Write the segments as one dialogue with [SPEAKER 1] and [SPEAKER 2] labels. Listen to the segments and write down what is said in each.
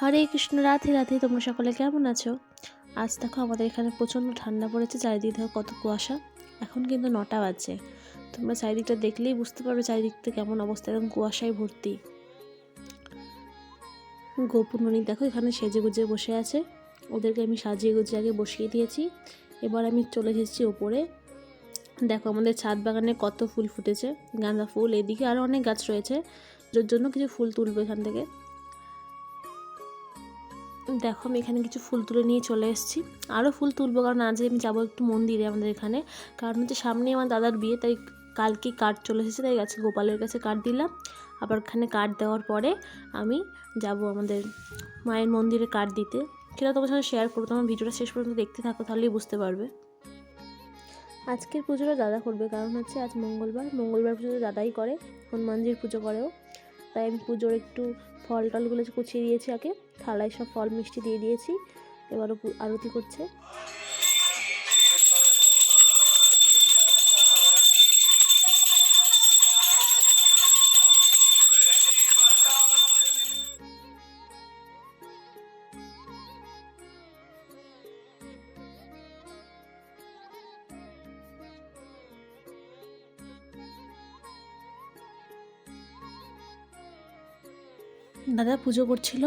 [SPEAKER 1] হরে কৃষ্ণ, রাধে রাধে। তোমরা সকলে কেমন আছো? আজ দেখো আমাদের এখানে প্রচণ্ড ঠান্ডা পড়েছে, চারিদিক দেখো কত কুয়াশা। এখন কিন্তু 9টা বাজছে। তোমরা চারিদিকটা দেখলেই বুঝতে পারবে চারিদিকটা কেমন অবস্থা, একদম কুয়াশায় ভর্তি। গোপুননি দেখো এখানে সেজে গুজে বসে আছে, ওদেরকে আমি সাজিয়ে গুজিয়ে আগে বসিয়ে দিয়েছি। এবার আমি চলে এসেছি ওপরে। দেখো আমাদের ছাদ বাগানে কত ফুল ফুটেছে, গাঁদা ফুল, এদিকে আরও অনেক গাছ রয়েছে, যার জন্য কিছু ফুল তুলবো এখান থেকে। দেখো আমি এখানে কিছু ফুল তুলে নিয়ে চলে এসেছি, আরও ফুল তুলবো, কারণ আজ আমি যাবো একটু মন্দিরে আমাদের এখানে, কারণ হচ্ছে সামনে আমার দাদার বিয়ে, তাই কালকে কার্ড চলে এসেছে, তাই গাছে গোপালের কাছে কার্ড দিলাম। আবার এখানে কার্ড দেওয়ার পরে আমি যাব আমাদের মায়ের মন্দিরে কার্ড দিতে। সেটা তোমার সাথে শেয়ার করবো, তোমার ভিডিওটা শেষ পর্যন্ত দেখতে থাকো, তাহলেই বুঝতে পারবে। আজকের পুজোটা দাদা করবে, কারণ হচ্ছে আজ মঙ্গলবার পুজো দাদাই করে, হনুমানজির পুজো করেও। তাই আমি পুজোর একটু ফল টলগুলো কুচিয়ে দিয়েছি, আগে থালায় সব ফল মিষ্টি দিয়ে দিয়েছি। এবারও আরতি করছে। দাদা পুজো করছিল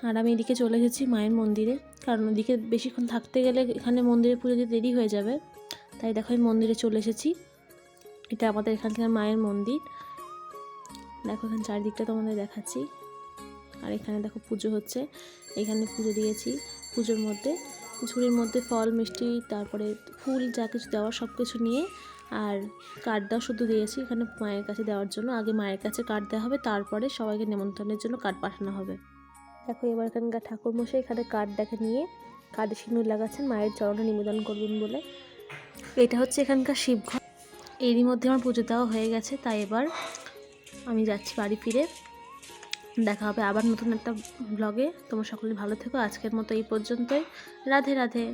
[SPEAKER 1] আর আমি এদিকে চলে এসেছি মায়ের মন্দিরে, কারণ ওদিকে বেশিক্ষণ থাকতে গেলে এখানে মন্দিরে পুজো দিতে দেরি হয়ে যাবে। তাই দেখো আমি মন্দিরে চলে এসেছি। এটা আমাদের এখানকার মায়ের মন্দির। দেখো এখানে চারিদিকটা তোমাদের দেখাচ্ছি। আর এখানে দেখো পুজো হচ্ছে, এখানে পুজো দিয়েছি। পুজোর মধ্যে ঝুড়ির মধ্যে ফল মিষ্টি, তারপরে ফুল যা কিছু দেওয়ার সব কিছু নিয়ে, আর কার্ডটাও শুধু দিয়েছি এখানে মায়ের কাছে দেওয়ার জন্য। আগে মায়ের কাছে কার্ড দেওয়া হবে, তারপরে সবাইকে নেমন্তন্নের জন্য কার্ড পাঠানো হবে। দেখো এবার এখানকার ঠাকুরমশাই এখানে কার্ডটাকে নিয়ে কার্ডে সিঁদুর লাগাচ্ছেন, মায়ের চরণে নিবেদন করবেন বলে। এটা হচ্ছে এখানকার শিবঘর। এরই মধ্যে আমার পুজো দেওয়া হয়ে গেছে, তাই এবার আমি যাচ্ছি বাড়ি ফিরে। দেখা হবে আবার নতুন একটা ব্লগে। তোমরা সকলে ভালো থেকো। আজকের মতো এই পর্যন্তই। রাধে রাধে।